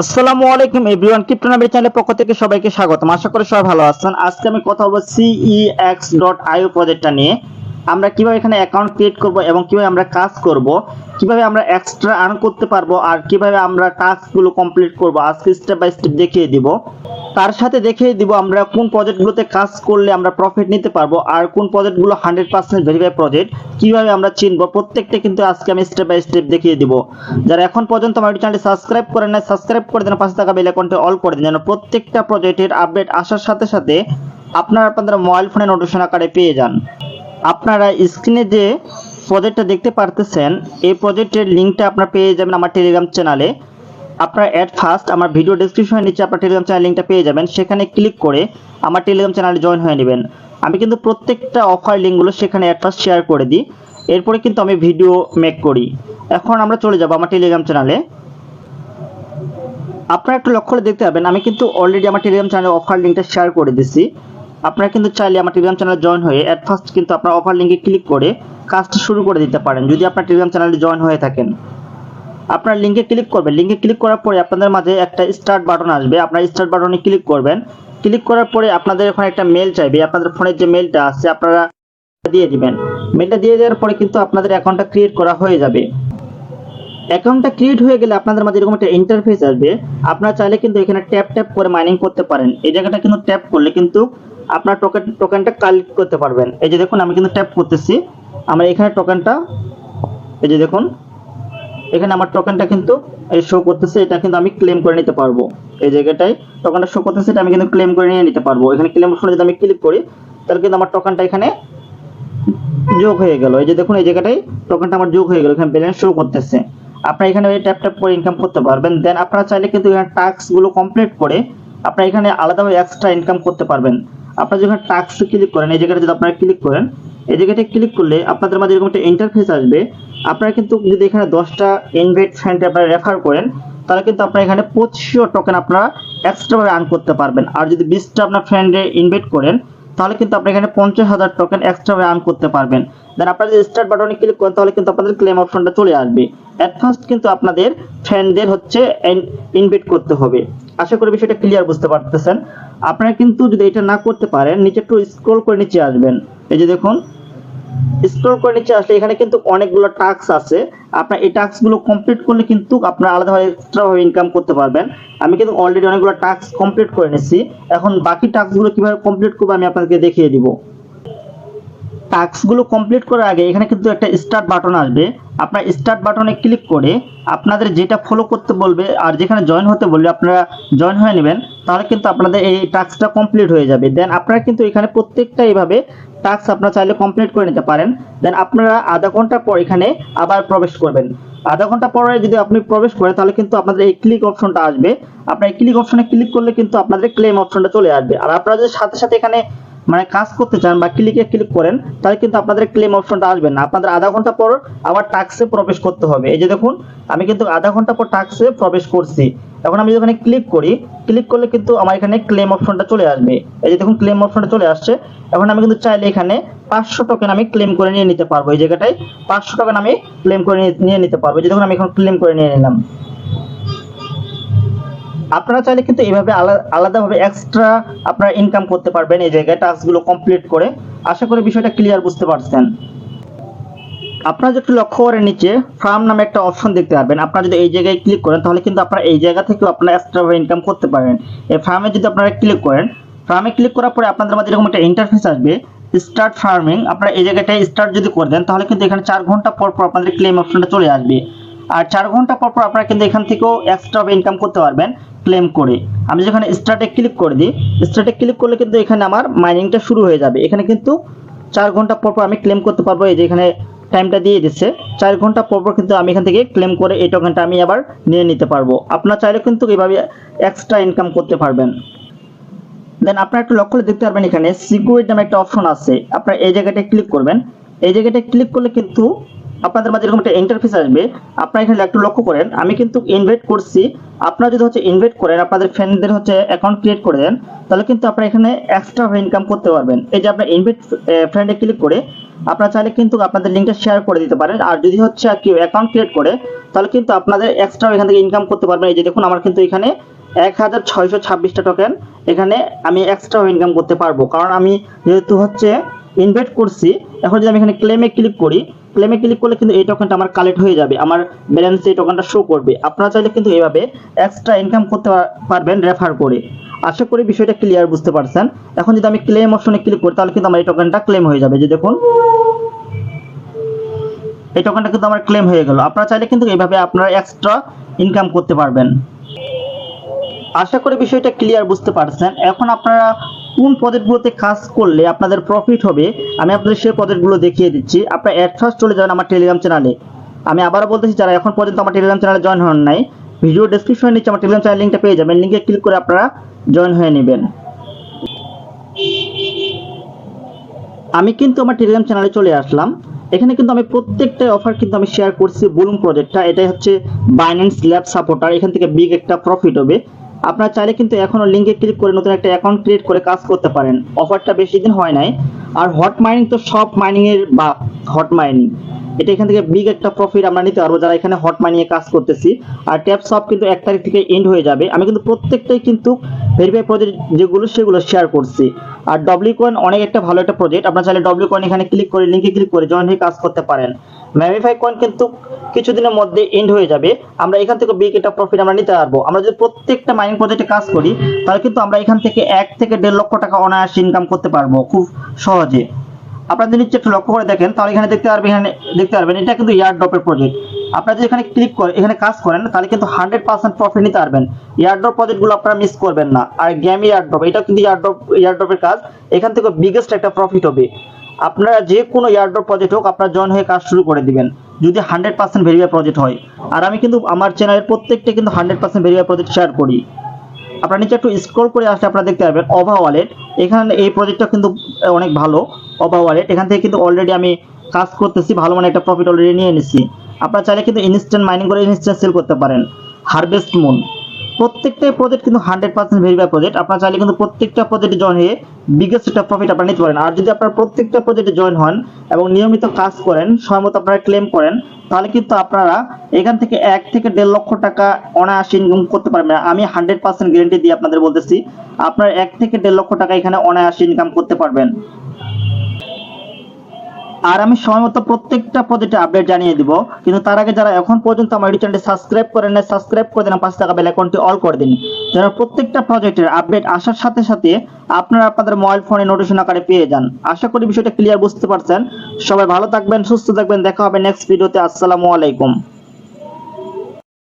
আসসালামু আলাইকুম এভরিওয়ান, ক্রিপ্টোনাবির চ্যানেলের পক্ষ থেকে সবাইকে স্বাগতম। আশা করি সবাই ভালো আছেন। আজকে আমি কথা বলবো cex.io প্রজেক্টটা নিয়ে। আমরা কিভাবে এখানে অ্যাকাউন্ট ক্রিয়েট করব এবং কিভাবে আমরা কাজ করব, কিভাবে আমরা এক্সট্রা আর্ন করতে পারবো আর কিভাবে আমরা টাস্কগুলো কমপ্লিট করব, আজকে স্টেপ বাই স্টেপ দেখিয়ে দিব। তার সাথে দেখিয়ে দিব আমরা কোন প্রজেক্টগুলোতে কাজ করলে আমরা প্রফিট নিতে পারবো আর কোন প্রজেক্টগুলো 100% ভেরিফাই প্রজেক্ট, কিভাবে আমরা চিনবো প্রত্যেকটা কিন্তু আজকে আমি স্টেপ বাই স্টেপ দেখিয়ে দিব। যারা এখন পর্যন্ত আমার চ্যানেলটি সাবস্ক্রাইব করেন না, সাবস্ক্রাইব করে দেন, পাশে থাকা বেল আইকনটি অল করে দেন যেন প্রত্যেকটা প্রজেক্টের আপডেট আসার সাথে সাথে আপনারা আপনাদের মোবাইল ফোনে নোটিফিকেশন আকারে পেয়ে যান। আপনারা স্ক্রিনে যে প্রজেক্টটা দেখতে পারতেছেন, এই প্রজেক্টের লিঙ্কটা আপনারা পেয়ে যাবেন আমার টেলিগ্রাম চ্যানেলে। আপনারা অ্যাট ফার্স্ট আমার ভিডিও ডেসক্রিপশনের নিচে আপনার টেলিগ্রাম চ্যানেল লিঙ্কটা পেয়ে যাবেন, সেখানে ক্লিক করে আমার টেলিগ্রাম চ্যানেলে জয়েন হয়ে নেবেন। আমি কিন্তু প্রত্যেকটা অফার লিঙ্কগুলো সেখানে অ্যাট ফার্স্ট শেয়ার করে দিই, এরপরে কিন্তু আমি ভিডিও মেক করি। এখন আমরা চলে যাব আমার টেলিগ্রাম চ্যানেলে। আপনারা একটু লক্ষ্য করে দেখতে পাবেন আমি কিন্তু অলরেডি আমার টেলিগ্রাম চ্যানেলে অফার লিঙ্কটা শেয়ার করে দিছি। আপনারা কিন্তু চাইলে আমার টেলিগ্রাম চ্যানেলে জয়েন হয়ে অ্যাট ফার্স্ট কিন্তু আপনার অফার লিঙ্কে ক্লিক করে কাজটা শুরু করে দিতে পারেন যদি আপনার টেলিগ্রাম চ্যানেলে জয়েন হয়ে থাকেন। আপনার লিঙ্কে ক্লিক করবেন, লিঙ্কে ক্লিক করার পরে আপনাদের মাঝে একটা স্টার্ট বাটন আসবে, আপনার স্টার্ট বাটনে ক্লিক করবেন। ক্লিক করার পরে আপনাদের ওখানে একটা মেল চাইবে, আপনাদের ফোনের যে মেলটা আছে আপনারা দিয়ে দিবেন। মেলটা দিয়ে দেওয়ার পরে কিন্তু আপনাদের অ্যাকাউন্টটা ক্রিয়েট করা হয়ে যাবে। অ্যাকাউন্টটা ক্রিয়েট হয়ে গেলে আপনাদের মাঝে এরকম একটা ইন্টারফেস আসবে। আপনারা চাইলে কিন্তু এখানে ট্যাপ ট্যাপ করে মাইনিং করতে পারেন। এই জায়গাটা কিন্তু ট্যাপ করলে কিন্তু আপনার টোকেনটা কালেক্ট করতে পারবেন। এই যে দেখুন আমি কিন্তু ট্যাপ করতেছি, আমার এখানে টোকেনটা, এই যে দেখুন এখানে আমার টোকেনটা কিন্তু এই শো করতেছে, এটা কিন্তু আমি ক্লেম করে নিতে পারবো। এই জায়গাটায় টোকেনটা শো করতেছে, এটা আমি কিন্তু ক্লেম করে নিয়ে নিতে পারবো। এখানে ক্লেম অপশনে যদি আমি ক্লিক করি তাহলে কিন্তু আমার টোকেনটা এখানে যোগ হয়ে গেল। এই যে দেখুন এই জায়গাটায় টোকেনটা আমার যোগ হয়ে গেল, এখানে ব্যালেন্স শো করতেছে। আপনারা এখানে ট্যাপ ট্যাপ করে ইনকাম করতে পারবেন। দেন আপনারা চাইলে কিন্তু এখানে টাস্কগুলো কমপ্লিট করে আপনারা এখানে আলাদাভাবে এক্সট্রা ইনকাম করতে পারবেন। আপনারা যখন টাস্ক ক্লিক করেন, এই জায়গাটা যদি আপনারা ক্লিক করেন, এই জায়গাটা ক্লিক করলে আপনাদের মাঝে এরকম একটা ইন্টারফেস আসবে। আপনারা কিন্তু যদি এখানে 10টা ইনভাইট ফ্রেন্ড আপনারা রেফার করেন তাহলে কিন্তু আপনারা এখানে 2500 টোকেন আপনারা এক্সট্রাভাবে আর্ন করতে পারবেন। আর যদি 20টা আপনার ফ্রেন্ডে ইনভাইট করেন তাহলে কিন্তু আপনি এখানে 50,000 টোকেন এক্সট্রাভাবে আর্ন করতে পারবেন। দেন আপনারা যদি স্টার্ট বাটনে ক্লিক করেন তাহলে কিন্তু আপনাদের ক্লেম অপশনটা চলে আসবে। এট ফার্স্ট কিন্তু আপনাদের ফ্রেন্ডদের হচ্ছে ইনভাইট করতে হবে। আশা করি বিষয়টা ক্লিয়ার বুঝতে পারতেছেন। আপনারা কিন্তু যদি এটা না করতে পারেন নিচে একটু স্ক্রল করে নিচে আসবেন। এই যে দেখুন স্ক্রল করে নিচে আসলে এখানে কিন্তু অনেকগুলো টাস্ক আছে। আপনার এই টাস্কগুলো কমপ্লিট করলে কিন্তু আপনারা আলাদাভাবে এক্সট্রাভাবে ইনকাম করতে পারবেন। আমি কিন্তু অলরেডি অনেকগুলো টাস্ক কমপ্লিট করে নিয়েছি, এখন বাকি টাস্কগুলো কিভাবে কমপ্লিট করবো আমি আপনাদেরকে দেখিয়ে দিব। টাস্কগুলো কমপ্লিট করার আগে এখানে কিন্তু একটা স্টার্ট বাটন আসবে। আপনার স্টার্ট বাটনে ক্লিক করে আপনাদের যেটা ফলো করতে বলবে আর যেখানে জয়েন হতে বলবে আপনারা জয়েন হয়ে নেবেন, তাহলে কিন্তু আপনাদের এই টাস্কটা কমপ্লিট হয়ে যাবে। দেন আপনারা কিন্তু এখানে প্রত্যেকটা এইভাবে টাস্ক আপনারা চাইলে কমপ্লিট করে নিতে পারেন। দেন আপনারা আধা ঘন্টা পর এখানে আবার প্রবেশ করবেন। আধা ঘন্টা পরে যদি আপনি প্রবেশ করেন তাহলে কিন্তু আপনাদের এই ক্লিক অপশনটা আসবে। আপনার এই ক্লিক অপশনে ক্লিক করলে কিন্তু আপনাদের ক্লেম অপশনটা চলে আসবে। আর আপনারা যদি সাথে সাথে এখানে মানে কাজ করতে চান বা ক্লিকে ক্লিক করেন তাহলে কিন্তু আপনাদের ক্লেম অপশনটা আসবে না, আপনাদের আধা ঘন্টা পর আবার টাস্কে প্রবেশ করতে হবে। এই যে দেখুন আমি কিন্তু আধা ঘন্টা পর টাস্কে প্রবেশ করছি। এখন আমি যখন ক্লিক করি, ক্লিক করলে কিন্তু আমার এখানে ক্লেম অপশনটা চলে আসবে। এই যে দেখুন ক্লেম অপশনটা চলে আসছে। এখন আমি কিন্তু চাইলে এখানে 500 টোকেন আমি ক্লেম করে নিয়ে নিতে পারবো। এই জায়গাটায় 500 টোকেন আমি ক্লেম করে নিয়ে নিতে পারবো। এই যে দেখুন আমি এখন ক্লেম করে নিয়ে নিলাম। আপনারা চাইলে কিন্তু এইভাবে আলাদাভাবে এক্সট্রা আপনারা ইনকাম করতে পারবেন এই জায়গায় টাস্কগুলো কমপ্লিট করে। আশা করি বিষয়টা ক্লিয়ার বুঝতে পারছেন। আপনারা যদি লক্ষ্য করেন নিচে ফার্ম নামে একটা অপশন দেখতে পারবেন, আপনারা যদি এই জায়গায় ক্লিক করেন তাহলে কিন্তু আপনারা এই জায়গা থেকেও আপনারা এক্সট্রাভাবে ইনকাম করতে পারেন। এই ফার্মে যদি আপনারা ক্লিক করেন, ফার্মে ক্লিক করার পরে আপনাদের মধ্যে এরকম একটা ইন্টারফেস আসবে স্টার্ট ফার্মিং। আপনারা এই জায়গাটায় স্টার্ট যদি করে দেন তাহলে কিন্তু এখানে 4 ঘন্টা পর পর আপনাদের ক্লেম অপশনটা চলে আসবে। আর 4 ঘন্টা পর পর আপনারা কিন্তু এখান থেকেও এক্সট্রাভাবে ইনকাম করতে পারবেন ক্লেম করে। আমি যখন স্টার্টে ক্লিক করে দিই, স্টার্টে ক্লিক করলে কিন্তু এখানে আমার মাইনিংটা শুরু হয়ে যাবে। এখানে কিন্তু 4 ঘন্টা পর পর আমি ক্লেম করতে পারবো। এই যে এখানে টাইমটা দিয়ে দিচ্ছে 4 ঘন্টা পর পর কিন্তু আমি এখান থেকে ক্লেম করে এই টোকেনটা আমি আবার নিয়ে নিতে পারবো। আপনারা চাইলে কিন্তু এইভাবে এক্সট্রা ইনকাম করতে পারবেন। দেন আপনারা একটু লক্ষ্য করে দেখতে পারবেন এখানে সিকিউরিটি নামে একটা অপশন আছে, আপনারা এই জায়গাটায় ক্লিক করবেন। এই জায়গাটায় ক্লিক করলে কিন্তু আপনাদের মাঝে এরকম একটা ইন্টারফেস আসবে। আপনারা এখানে একটু লক্ষ্য করেন আমি কিন্তু ইনভাইট করছি। আপনারা যদি হচ্ছে ইনভাইট করেন আপনাদের ফ্রেন্ডদের হচ্ছে অ্যাকাউন্ট ক্রিয়েট করে দেন তাহলে কিন্তু আপনারা এখানে এক্সট্রা ইনকাম করতে পারবেন। এই যে আপনার ইনভাইট ফ্রেন্ডে ক্লিক করে আপনারা চাইলে কিন্তু আপনাদের লিঙ্কটা শেয়ার করে দিতে পারেন। আর যদি হচ্ছে কেউ অ্যাকাউন্ট ক্রিয়েট করে তাহলে কিন্তু আপনাদের এক্সট্রা এখান থেকে ইনকাম করতে পারবেন। এই যে দেখুন আমার কিন্তু এখানে 1626টা টোকেন এখানে আমি এক্সট্রা ইনকাম করতে পারবো, কারণ আমি যেহেতু হচ্ছে ইনভাইট করছি। এখন যদি আমি এখানে ক্লেমে ক্লিক করি, ক্লেমে ক্লিক করলে কিন্তু এই টোকেনটা আমার কালেক্ট হয়ে যাবে, আমার ব্যালেন্সে এই টোকেনটা শো করবে। আপনারা চাইলে কিন্তু এইভাবে এক্সট্রা ইনকাম করতে পারবেন রেফার করে। আশা করি বিষয়টা ক্লিয়ার বুঝতে পারছেন। এখন যদি আমি ক্লেম অপশনে ক্লিক করি তাহলে কিন্তু আমার এই টোকেনটা ক্লেম হয়ে যাবে। যে দেখুন এই টোকেনটা কিন্তু আমার ক্লেম হয়ে গেল। আপনারা চাইলে কিন্তু এইভাবে আপনারা এক্সট্রা ইনকাম করতে পারবেন। আশা করি বিষয়টা ক্লিয়ার বুঝতে পারছেন। এখন আপনারা কোন প্রজেক্টগুলোতে কাজ করলে আপনাদের প্রফিট হবে আমি আপনাদের সেই প্রজেক্টগুলো দেখিয়ে দিচ্ছি। আপনারা এট ফার্স্ট চলে যাবেন আমার টেলিগ্রাম চ্যানেলে। আমি আবারও বলতেছি, যারা এখন পর্যন্ত আমার টেলিগ্রাম চ্যানেলে জয়েন হন নাই, ভিডিও ডেসক্রিপশনে নিচে আমার টেলিগ্রাম চ্যানেল লিঙ্কটা পেয়ে যাবেন। লিঙ্কে ক্লিক করে আপনারা জয়েন হয়ে নেবেন। আমি কিন্তু আমার টেলিগ্রাম চ্যানেলে চলে আসলাম। এখানে কিন্তু আমি প্রত্যেকটা অফার কিন্তু আমি শেয়ার করছি। বুলুম প্রজেক্টটা এটাই হচ্ছে বাইন্যান্স ল্যাব সাপোর্টার, এখান থেকে বিগ একটা প্রফিট হবে। আপনারা চাইলে কিন্তু এখনো লিঙ্কে ক্লিক করে নতুন একটা অ্যাকাউন্ট ক্রিয়েট করে কাজ করতে পারেন। অফারটা বেশি দিন হয় নাই। আর হট মাইনিং তো সব মাইনিং এর বা হট মাইনিং এটা এখান থেকে বিগ একটা প্রফিট আমরা নিতে পারবো যারা এখানে হট মাইনিং এ কাজ করতেছি। আর ট্যাপ সব কিন্তু 1 তারিখ থেকে এন্ড হয়ে যাবে। আমি কিন্তু প্রত্যেকটাই কিন্তু ভেরিফাই প্রজেক্ট যেগুলো সেগুলো শেয়ার করছি। আর ডব্লিউ কয়েন অনেক একটা ভালো একটা প্রজেক্ট, আপনারা চাইলে ডব্লিউ কয়েন এখানে ক্লিক করে লিঙ্কে ক্লিক করে জয়েন হয়ে কাজ করতে পারেন। ম্যাভিফাই কয়েন কিন্তু কিছুদিনের মধ্যে এন্ড হয়ে যাবে। আমরা এখান থেকে বিগ একটা প্রফিট আমরা নিতে পারবো। আমরা যদি প্রত্যেকটা মাইনিং প্রজেক্টে কাজ করি তাহলে কিন্তু আমরা এখান থেকে 1 থেকে 1.5 লক্ষ টাকা অনায়াসে ইনকাম করতে পারবো খুব সহজে। আপনারা যদি নিচে একটু লক্ষ্য করে দেখেন তাহলে এখানে দেখতে পারবেন এটা কিন্তু ইয়ারড্রপের প্রজেক্ট। আপনারা যদি এখানে ক্লিক করে এখানে কাজ করেন তাহলে কিন্তু 100% প্রফিট নিতে পারবেন। ইয়ারড্রপ প্রজেক্টগুলো আপনারা মিস করবেন না। আর গেম ইয়ারড্রপ এটা কিন্তু ইয়ারড্রপের কাজ, এখান থেকে বিগেস্ট একটা প্রফিট হবে। আপনারা যে কোনো ইয়ারড্রপ প্রজেক্ট হোক আপনারা জয়েন হয়ে কাজ শুরু করে দিবেন যদি 100% ভেরিফাই প্রজেক্ট হয়। আর আমি কিন্তু আমার চ্যানেলের প্রত্যেকটা কিন্তু 100% ভেরিফাই প্রজেক্ট শেয়ার করি। আপনারা নিচে একটু স্ক্রল করে আসলে আপনারা দেখতে পাবেন অভা ওয়ালেট। এখানে এই প্রজেক্টটা কিন্তু অনেক ভালো। অভা ওয়ালেট এখান থেকে কিন্তু অলরেডি আমি কাজ করতেছি, ভালো মানে একটা প্রফিট অলরেডি নিয়ে নিছি। আপনারা চাইলে কিন্তু ইনস্ট্যান্ট মাইনিং করে ইনস্ট্যান্ট সেল করতে পারেন। হারভেস্ট মুন প্রত্যেকটাই প্রজেক্ট কিন্তু 100% ভেরিফাই প্রজেক্ট। আপনারা চাইলে কিন্তু প্রত্যেকটা প্রজেক্টে জয়েন হয়ে বিগেস্ট একটা প্রফিট আপনারা নিতে পারেন। আর যদি আপনারা প্রত্যেকটা প্রজেক্টে জয়েন হন এবং নিয়মিত কাজ করেন, সময় মতো আপনারা ক্লেম করেন, তাহলে কিন্তু আপনারা এখান থেকে 1 থেকে 1.5 লক্ষ টাকা অনায়াসে ইনকাম করতে পারবেন। আমি 100% গ্যারান্টি দিয়ে আপনাদের বলতেছি আপনারা 1 থেকে 1.5 লক্ষ টাকা এখানে অনায়াসে ইনকাম করতে পারবেন। আর আমি সময় মতো প্রত্যেকটা প্রজেক্টে আপডেট জানিয়ে দিব। কিন্তু তার আগে যারা এখন পর্যন্ত আমার ইউটিউব চ্যানেলটি সাবস্ক্রাইব করেন না, সাবস্ক্রাইব করে দেন, পাশে থাকা বেল আইকনটি অল করে দিন, যেন প্রত্যেকটা প্রজেক্টের আপডেট আসার সাথে সাথে আপনারা আপনাদের মোবাইল ফোনে নোটিফিকেশন আকারে পেয়ে যান। আশা করি বিষয়টা ক্লিয়ার বুঝতে পারছেন। সবাই ভালো থাকবেন, সুস্থ থাকবেন, দেখা হবে নেক্সট ভিডিওতে। আসসালামু আলাইকুম।